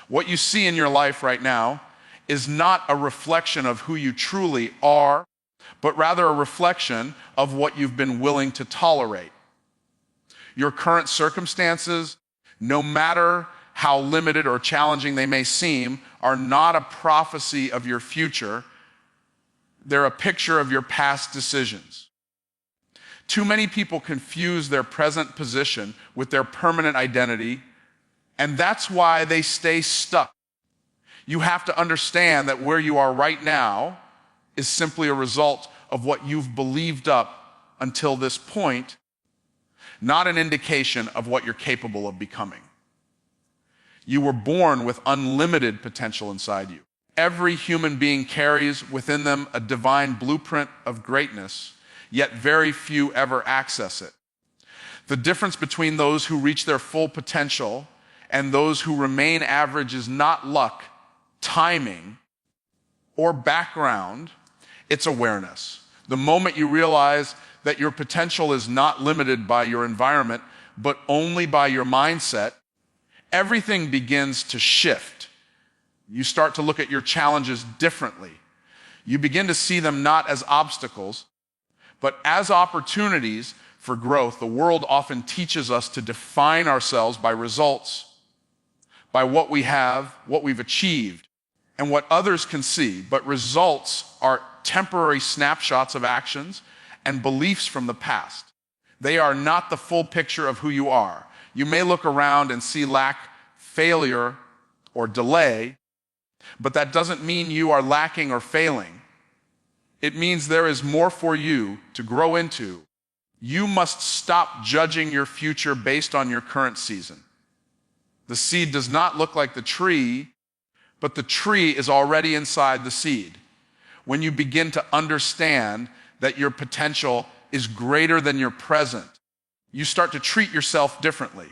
What you see in your life right now is not a reflection of who you truly are, but rather a reflection of what you've been willing to tolerate. Your current circumstances, no matter how limited or challenging they may seem, are not a prophecy of your future. They're a picture of your past decisions. Too many people confuse their present position with their permanent identity, and that's why they stay stuck. You have to understand that where you are right now is simply a result of what you've believed up until this point, not an indication of what you're capable of becoming. You were born with unlimited potential inside you. Every human being carries within them a divine blueprint of greatness, yet very few ever access it. The difference between those who reach their full potential and those who remain average is not luck, timing, or background, it's awareness. The moment you realize that your potential is not limited by your environment, but only by your mindset, everything begins to shift. You start to look at your challenges differently. You begin to see them not as obstacles, but as opportunities for growth. The world often teaches us to define ourselves by results, by what we have, what we've achieved, and what others can see. But results are temporary snapshots of actions and beliefs from the past. They are not the full picture of who you are. You may look around and see lack, failure, or delay, but that doesn't mean you are lacking or failing. It means there is more for you to grow into. You must stop judging your future based on your current season. The seed does not look like the tree, but the tree is already inside the seed. When you begin to understand that your potential is greater than your present, you start to treat yourself differently.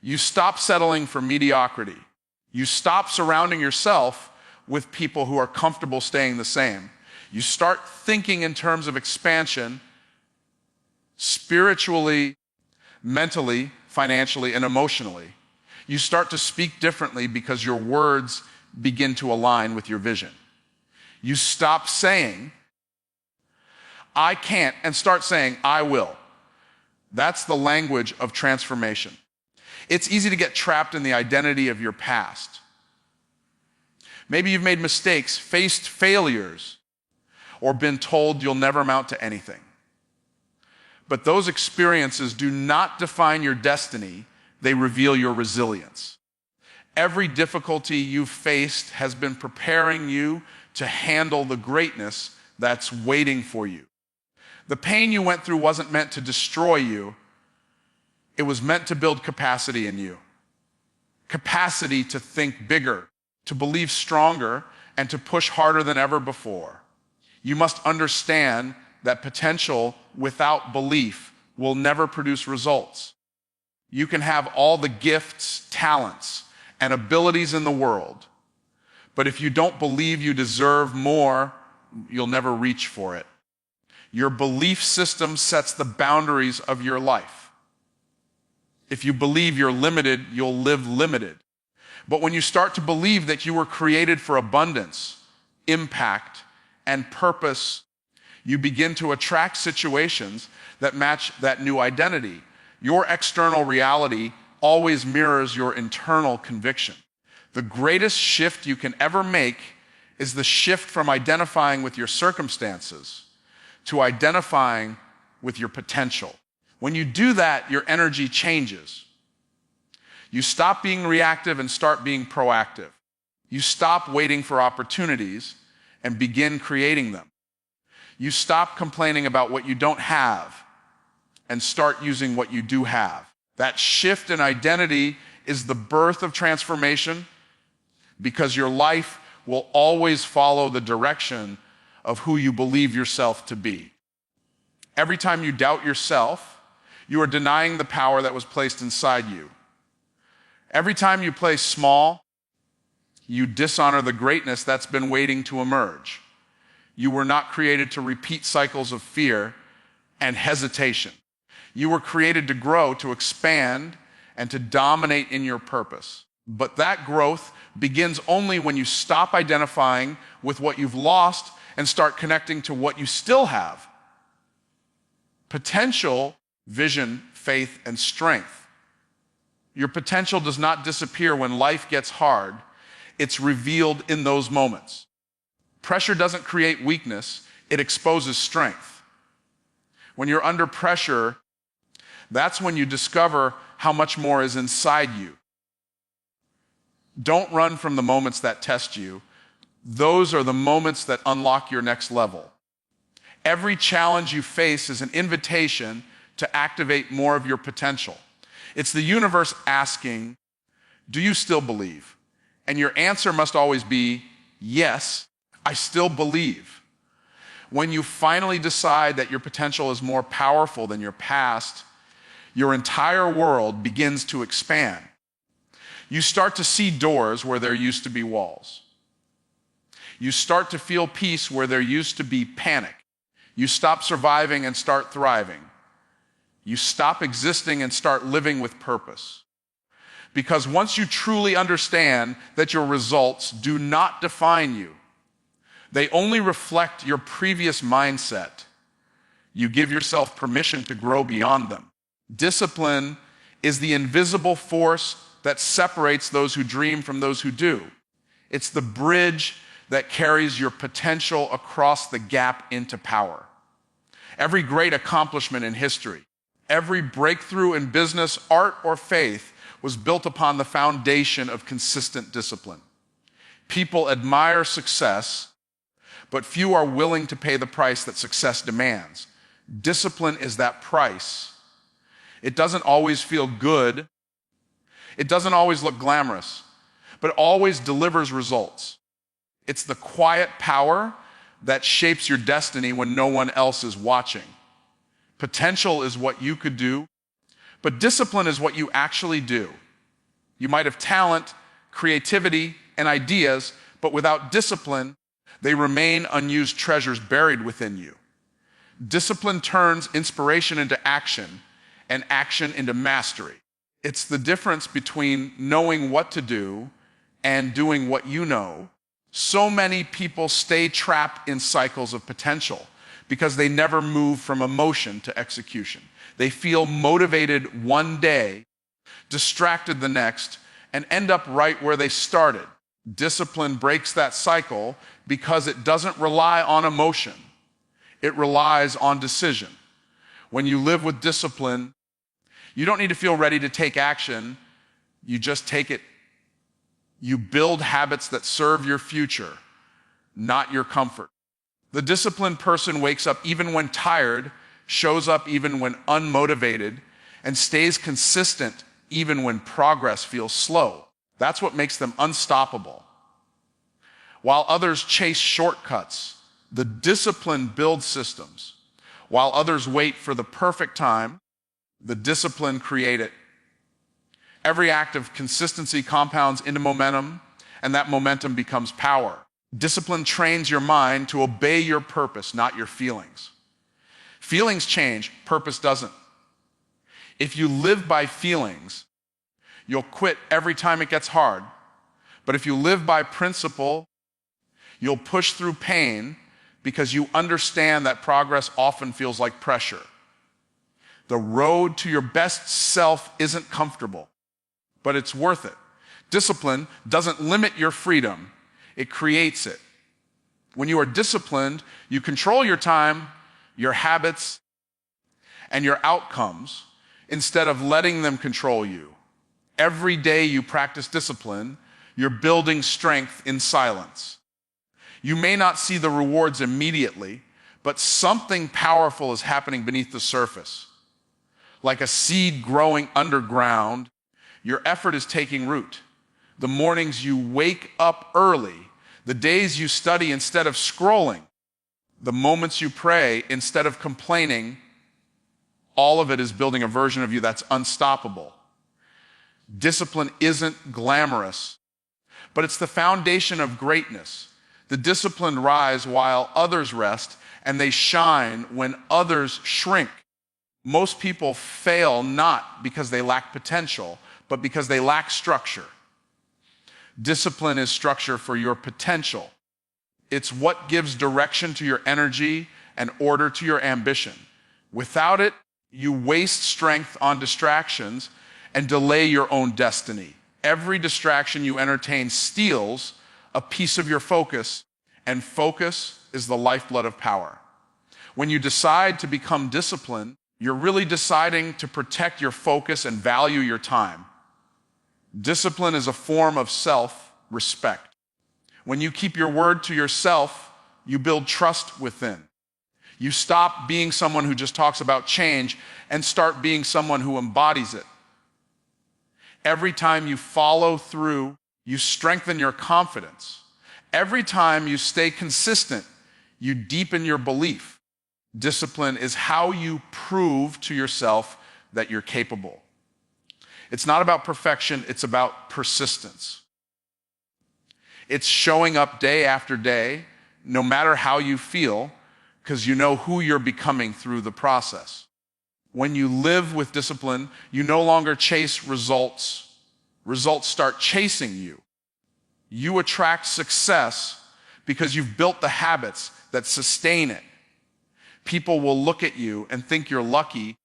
You stop settling for mediocrity. You stop surrounding yourself with people who are comfortable staying the same. You start thinking in terms of expansion, spiritually, mentally, financially, and emotionally. You start to speak differently because your words begin to align with your vision. You stop saying, I can't, and start saying, I will. That's the language of transformation. It's easy to get trapped in the identity of your past. Maybe you've made mistakes, faced failures, or been told you'll never amount to anything. But those experiences do not define your destiny, they reveal your resilience. Every difficulty you've faced has been preparing you to handle the greatness that's waiting for you. The pain you went through wasn't meant to destroy you. It was meant to build capacity in you. Capacity to think bigger, to believe stronger, and to push harder than ever before. You must understand that potential without belief will never produce results. You can have all the gifts, talents, and abilities in the world, but if you don't believe you deserve more, you'll never reach for it. Your belief system sets the boundaries of your life. If you believe you're limited, you'll live limited. But when you start to believe that you were created for abundance, impact, and purpose, you begin to attract situations that match that new identity. Your external reality always mirrors your internal conviction. The greatest shift you can ever make is the shift from identifying with your circumstances to identifying with your potential. When you do that, your energy changes. You stop being reactive and start being proactive. You stop waiting for opportunities and begin creating them. You stop complaining about what you don't have and start using what you do have. That shift in identity is the birth of transformation because your life will always follow the direction of who you believe yourself to be. Every time you doubt yourself, you are denying the power that was placed inside you. Every time you play small, you dishonor the greatness that's been waiting to emerge. You were not created to repeat cycles of fear and hesitation. You were created to grow, to expand, and to dominate in your purpose. But that growth begins only when you stop identifying with what you've lost and start connecting to what you still have. Potential, vision, faith, and strength. Your potential does not disappear when life gets hard. It's revealed in those moments. Pressure doesn't create weakness, it exposes strength. When you're under pressure, that's when you discover how much more is inside you. Don't run from the moments that test you. Those are the moments that unlock your next level. Every challenge you face is an invitation to activate more of your potential. It's the universe asking, do you still believe? And your answer must always be, yes, I still believe. When you finally decide that your potential is more powerful than your past, your entire world begins to expand. You start to see doors where there used to be walls. You start to feel peace where there used to be panic. You stop surviving and start thriving. You stop existing and start living with purpose. Because once you truly understand that your results do not define you, they only reflect your previous mindset, you give yourself permission to grow beyond them. Discipline is the invisible force that separates those who dream from those who do. It's the bridge that carries your potential across the gap into power. Every great accomplishment in history, every breakthrough in business, art, or faith was built upon the foundation of consistent discipline. People admire success, but few are willing to pay the price that success demands. Discipline is that price. It doesn't always feel good. It doesn't always look glamorous, but it always delivers results. It's the quiet power that shapes your destiny when no one else is watching. Potential is what you could do, but discipline is what you actually do. You might have talent, creativity, and ideas, but without discipline, they remain unused treasures buried within you. Discipline turns inspiration into action and action into mastery. It's the difference between knowing what to do and doing what you know. So many people stay trapped in cycles of potential because they never move from emotion to execution. They feel motivated one day, distracted the next, and end up right where they started. Discipline breaks that cycle because it doesn't rely on emotion. It relies on decision. When you live with discipline, you don't need to feel ready to take action. You just take it. You build habits that serve your future, not your comfort. The disciplined person wakes up even when tired, shows up even when unmotivated, and stays consistent even when progress feels slow. That's what makes them unstoppable. While others chase shortcuts, the disciplined build systems. While others wait for the perfect time, the discipline create it. Every act of consistency compounds into momentum, and that momentum becomes power. Discipline trains your mind to obey your purpose, not your feelings. Feelings change, purpose doesn't. If you live by feelings, you'll quit every time it gets hard. But if you live by principle, you'll push through pain because you understand that progress often feels like pressure. The road to your best self isn't comfortable, but it's worth it. Discipline doesn't limit your freedom, it creates it. When you are disciplined, you control your time, your habits, and your outcomes instead of letting them control you. Every day you practice discipline, you're building strength in silence. You may not see the rewards immediately, but something powerful is happening beneath the surface. Like a seed growing underground, your effort is taking root. The mornings you wake up early, the days you study instead of scrolling, the moments you pray instead of complaining, all of it is building a version of you that's unstoppable. Discipline isn't glamorous, but it's the foundation of greatness. The disciplined rise while others rest, and they shine when others shrink. Most people fail not because they lack potential, but because they lack structure. Discipline is structure for your potential. It's what gives direction to your energy and order to your ambition. Without it, you waste strength on distractions and delay your own destiny. Every distraction you entertain steals a piece of your focus, and focus is the lifeblood of power. When you decide to become disciplined, you're really deciding to protect your focus and value your time. Discipline is a form of self-respect. When you keep your word to yourself, you build trust within. You stop being someone who just talks about change and start being someone who embodies it. Every time you follow through, you strengthen your confidence. Every time you stay consistent, you deepen your belief. Discipline is how you prove to yourself that you're capable. It's not about perfection, it's about persistence. It's showing up day after day, no matter how you feel, because you know who you're becoming through the process. When you live with discipline, you no longer chase results. Results start chasing you. You attract success because you've built the habits that sustain it. People will look at you and think you're lucky,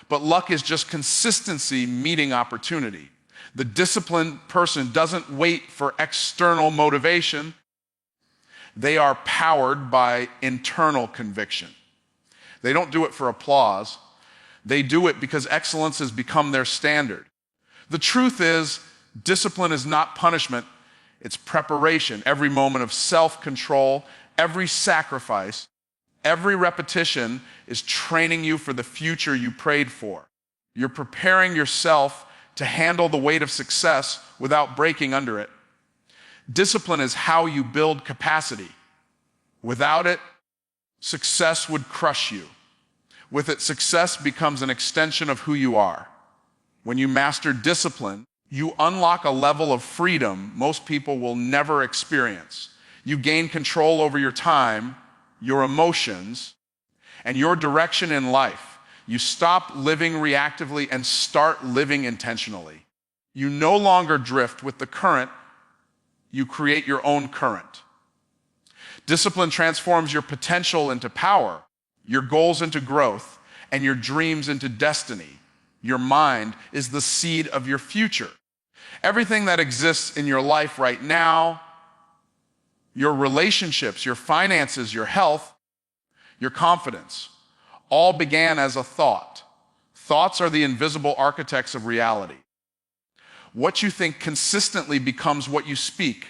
but luck is just consistency meeting opportunity. The disciplined person doesn't wait for external motivation. They are powered by internal conviction. They don't do it for applause. They do it because excellence has become their standard. The truth is, discipline is not punishment, it's preparation. Every moment of self-control, every sacrifice, every repetition is training you for the future you prayed for. You're preparing yourself to handle the weight of success without breaking under it. Discipline is how you build capacity. Without it, success would crush you. With it, success becomes an extension of who you are. When you master discipline, you unlock a level of freedom most people will never experience. You gain control over your time, your emotions, and your direction in life. You stop living reactively and start living intentionally. You no longer drift with the current, you create your own current. Discipline transforms your potential into power, your goals into growth, and your dreams into destiny. Your mind is the seed of your future. Everything that exists in your life right now, your relationships, your finances, your health, your confidence, all began as a thought. Thoughts are the invisible architects of reality. What you think consistently becomes what you speak.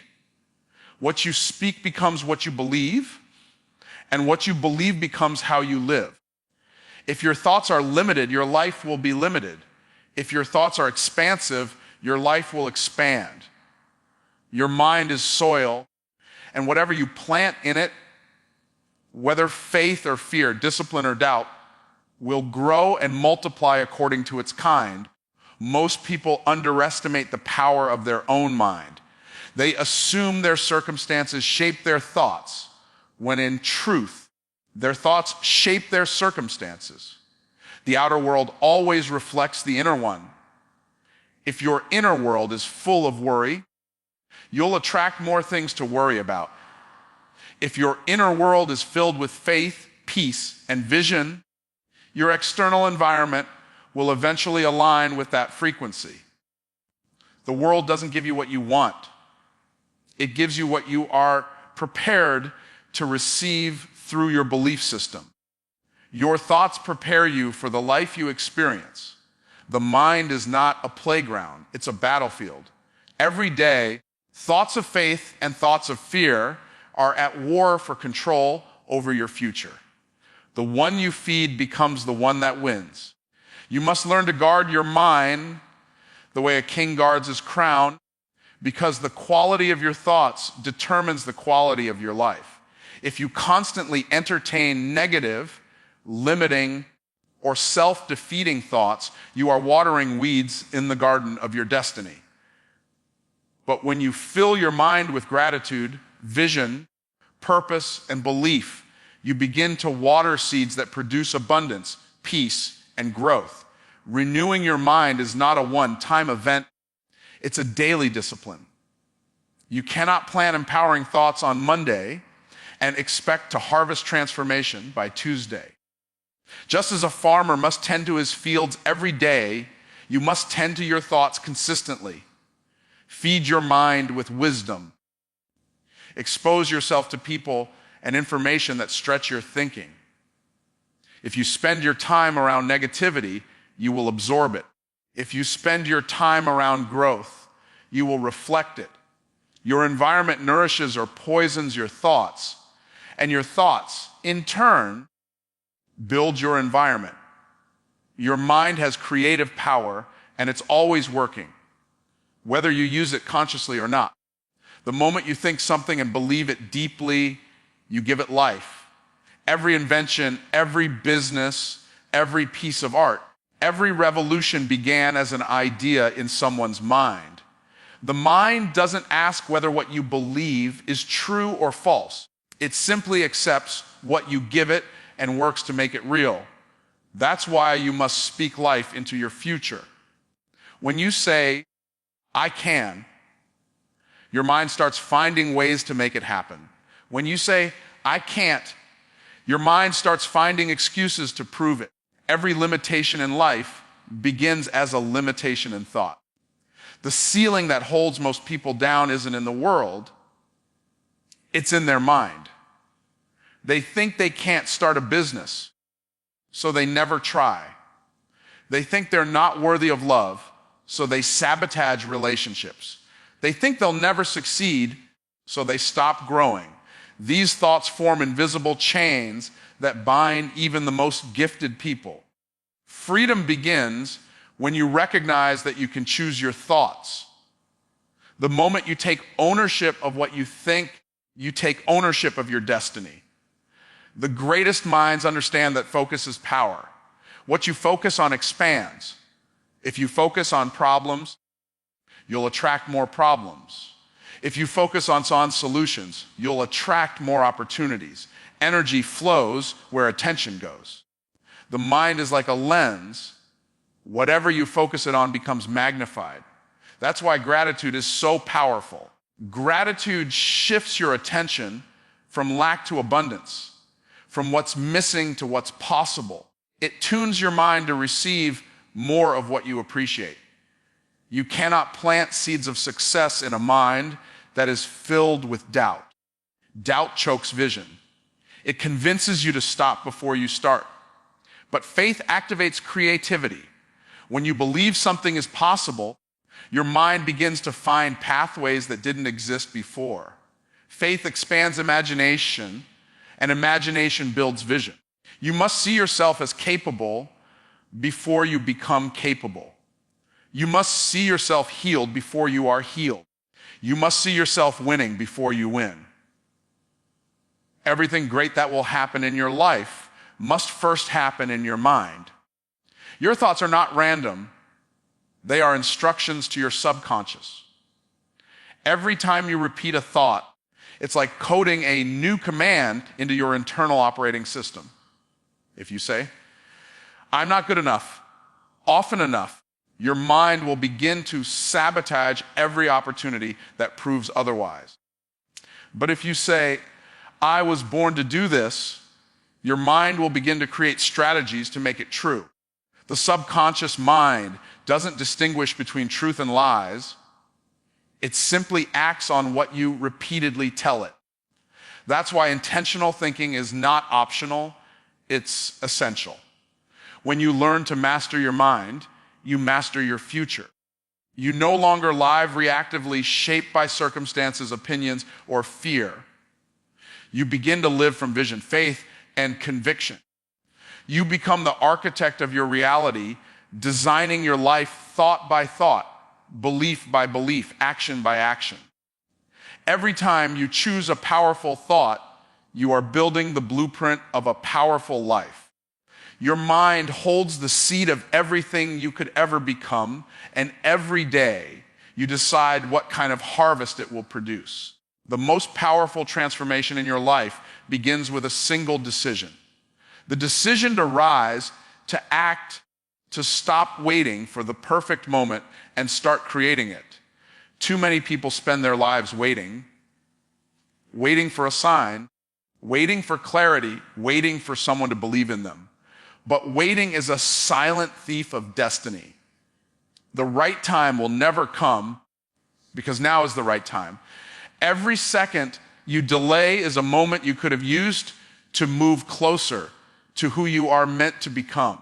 What you speak becomes what you believe, and what you believe becomes how you live. If your thoughts are limited, your life will be limited. If your thoughts are expansive, your life will expand. Your mind is soil, and whatever you plant in it, whether faith or fear, discipline or doubt, will grow and multiply according to its kind. Most people underestimate the power of their own mind. They assume their circumstances shape their thoughts, when in truth, their thoughts shape their circumstances. The outer world always reflects the inner one. If your inner world is full of worry, you'll attract more things to worry about. If your inner world is filled with faith, peace, and vision, your external environment will eventually align with that frequency. The world doesn't give you what you want. It gives you what you are prepared to receive through your belief system. Your thoughts prepare you for the life you experience. The mind is not a playground, it's a battlefield. Every day, thoughts of faith and thoughts of fear are at war for control over your future. The one you feed becomes the one that wins. You must learn to guard your mind the way a king guards his crown, because the quality of your thoughts determines the quality of your life. If you constantly entertain negative, limiting, or self-defeating thoughts, you are watering weeds in the garden of your destiny. But when you fill your mind with gratitude, vision, purpose, and belief, you begin to water seeds that produce abundance, peace, and growth. Renewing your mind is not a one-time event, it's a daily discipline. You cannot plant empowering thoughts on Monday and expect to harvest transformation by Tuesday. Just as a farmer must tend to his fields every day, you must tend to your thoughts consistently. Feed your mind with wisdom. Expose yourself to people and information that stretch your thinking. If you spend your time around negativity, you will absorb it. If you spend your time around growth, you will reflect it. Your environment nourishes or poisons your thoughts, and your thoughts, in turn, build your environment. Your mind has creative power, and it's always working, whether you use it consciously or not. The moment you think something and believe it deeply, you give it life. Every invention, every business, every piece of art, every revolution began as an idea in someone's mind. The mind doesn't ask whether what you believe is true or false. It simply accepts what you give it and works to make it real. That's why you must speak life into your future. When you say, "I can," your mind starts finding ways to make it happen. When you say, "I can't," your mind starts finding excuses to prove it. Every limitation in life begins as a limitation in thought. The ceiling that holds most people down isn't in the world, it's in their mind. They think they can't start a business, so they never try. They think they're not worthy of love, so they sabotage relationships. They think they'll never succeed, so they stop growing. These thoughts form invisible chains that bind even the most gifted people. Freedom begins when you recognize that you can choose your thoughts. The moment you take ownership of what you think, you take ownership of your destiny. The greatest minds understand that focus is power. What you focus on expands. If you focus on problems, you'll attract more problems. If you focus on solutions, you'll attract more opportunities. Energy flows where attention goes. The mind is like a lens. Whatever you focus it on becomes magnified. That's why gratitude is so powerful. Gratitude shifts your attention from lack to abundance, from what's missing to what's possible. It tunes your mind to receive more of what you appreciate. You cannot plant seeds of success in a mind that is filled with doubt. Doubt chokes vision. It convinces you to stop before you start. But faith activates creativity. When you believe something is possible, your mind begins to find pathways that didn't exist before. Faith expands imagination, and imagination builds vision. You must see yourself as capable before you become capable. You must see yourself healed before you are healed. You must see yourself winning before you win. Everything great that will happen in your life must first happen in your mind. Your thoughts are not random. They are instructions to your subconscious. Every time you repeat a thought, it's like coding a new command into your internal operating system. If you say, "I'm not good enough," often enough, your mind will begin to sabotage every opportunity that proves otherwise. But if you say, "I was born to do this," your mind will begin to create strategies to make it true. The subconscious mind doesn't distinguish between truth and lies. It simply acts on what you repeatedly tell it. That's why intentional thinking is not optional, it's essential. When you learn to master your mind, you master your future. You no longer live reactively, shaped by circumstances, opinions, or fear. You begin to live from vision, faith, and conviction. You become the architect of your reality, designing your life thought by thought, belief by belief, action by action. Every time you choose a powerful thought, you are building the blueprint of a powerful life. Your mind holds the seed of everything you could ever become, and every day you decide what kind of harvest it will produce. The most powerful transformation in your life begins with a single decision. The decision to rise, to act, to stop waiting for the perfect moment and start creating it. Too many people spend their lives waiting for a sign, waiting for clarity, waiting for someone to believe in them. But waiting is a silent thief of destiny. The right time will never come because now is the right time. Every second you delay is a moment you could have used to move closer to who you are meant to become.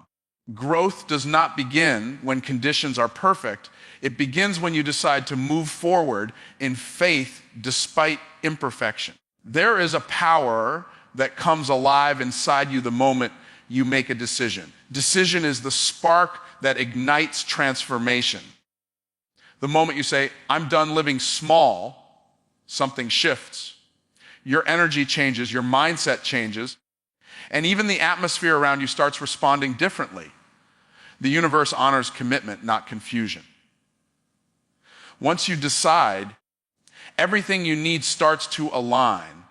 Growth does not begin when conditions are perfect. It begins when you decide to move forward in faith despite imperfection. There is a power that comes alive inside you the moment you make a decision. Decision is the spark that ignites transformation. The moment you say, I'm done living small, something shifts. Your energy changes, your mindset changes, and even the atmosphere around you starts responding differently. The universe honors commitment, not confusion. Once you decide, everything you need starts to align,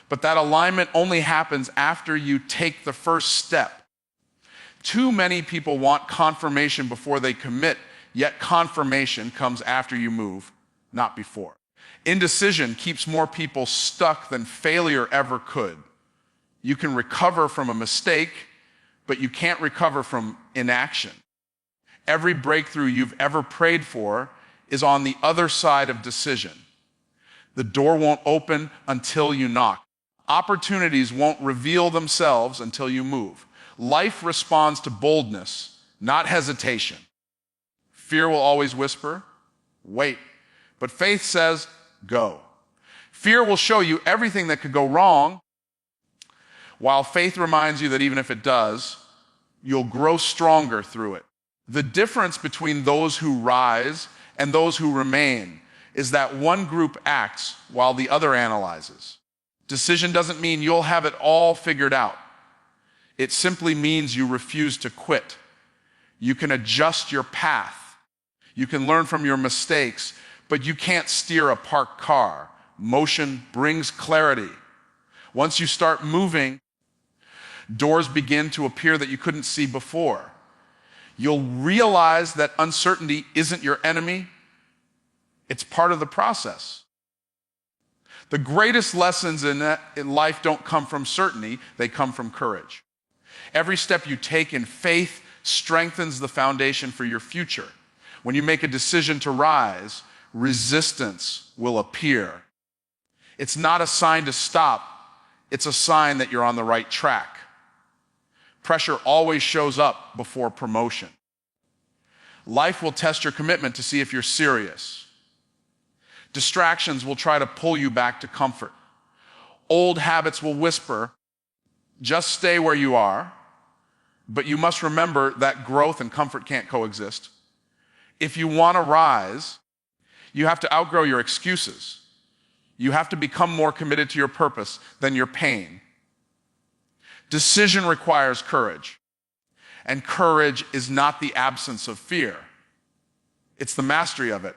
but that alignment only happens after you take the first step. Too many people want confirmation before they commit, yet confirmation comes after you move, not before. Indecision keeps more people stuck than failure ever could. You can recover from a mistake, but you can't recover from inaction. Every breakthrough you've ever prayed for is on the other side of decision. The door won't open until you knock. Opportunities won't reveal themselves until you move. Life responds to boldness, not hesitation. Fear will always whisper, wait. But faith says, go. Fear will show you everything that could go wrong, while faith reminds you that even if it does, you'll grow stronger through it. The difference between those who rise and those who remain is that one group acts while the other analyzes. Decision doesn't mean you'll have it all figured out. It simply means you refuse to quit. You can adjust your path. You can learn from your mistakes, but you can't steer a parked car. Motion brings clarity. Once you start moving, doors begin to appear that you couldn't see before. You'll realize that uncertainty isn't your enemy. It's part of the process. The greatest lessons in life don't come from certainty, they come from courage. Every step you take in faith strengthens the foundation for your future. When you make a decision to rise, resistance will appear. It's not a sign to stop, it's a sign that you're on the right track. Pressure always shows up before promotion. Life will test your commitment to see if you're serious. Distractions will try to pull you back to comfort. Old habits will whisper, just stay where you are, but you must remember that growth and comfort can't coexist. If you want to rise, you have to outgrow your excuses. You have to become more committed to your purpose than your pain. Decision requires courage, and courage is not the absence of fear. It's the mastery of it.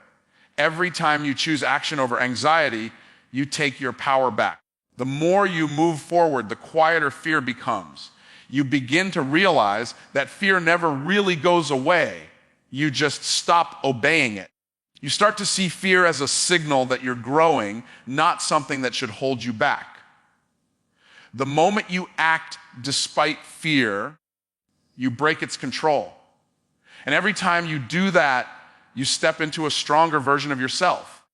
Every time you choose action over anxiety, you take your power back. The more you move forward, the quieter fear becomes. You begin to realize that fear never really goes away. You just stop obeying it. You start to see fear as a signal that you're growing, not something that should hold you back. The moment you act despite fear, you break its control. And every time you do that, you step into a stronger version of yourself.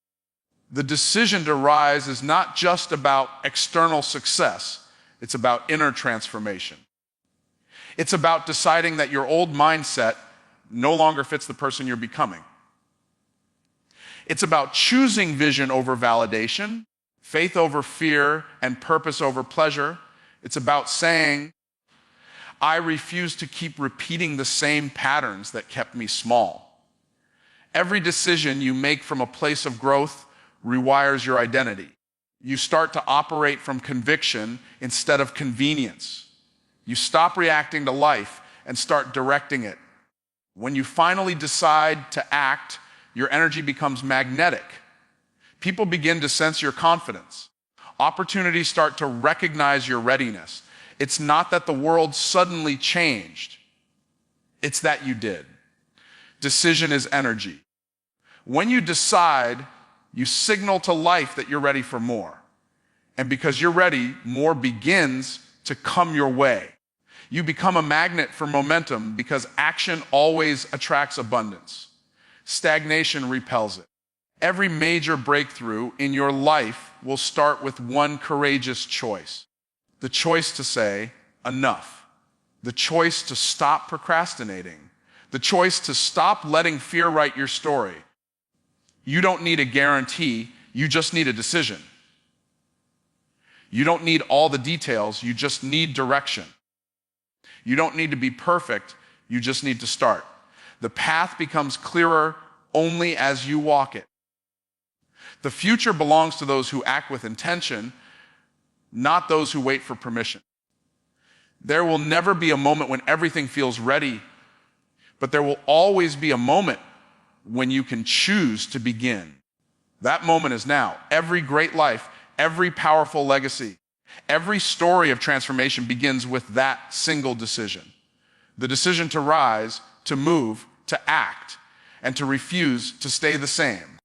The decision to rise is not just about external success. It's about inner transformation. It's about deciding that your old mindset no longer fits the person you're becoming. It's about choosing vision over validation, faith over fear, and purpose over pleasure. It's about saying, I refuse to keep repeating the same patterns that kept me small. Every decision you make from a place of growth rewires your identity. You start to operate from conviction instead of convenience. You stop reacting to life and start directing it. When you finally decide to act, your energy becomes magnetic. People begin to sense your confidence. Opportunities start to recognize your readiness. It's not that the world suddenly changed. It's that you did. Decision is energy. When you decide, You signal to life that you're ready for more. And because you're ready, more begins to come your way. You become a magnet for momentum because action always attracts abundance. Stagnation repels it. Every major breakthrough in your life will start with one courageous choice. The choice to say, enough. The choice to stop procrastinating. The choice to stop letting fear write your story. You don't need a guarantee, you just need a decision. You don't need all the details, you just need direction. You don't need to be perfect, you just need to start. The path becomes clearer only as you walk it. The future belongs to those who act with intention, not those who wait for permission. There will never be a moment when everything feels ready, but there will always be a moment when you can choose to begin. That moment is now. Every great life, every powerful legacy, every story of transformation begins with that single decision. The decision to rise, to move, to act, and to refuse to stay the same.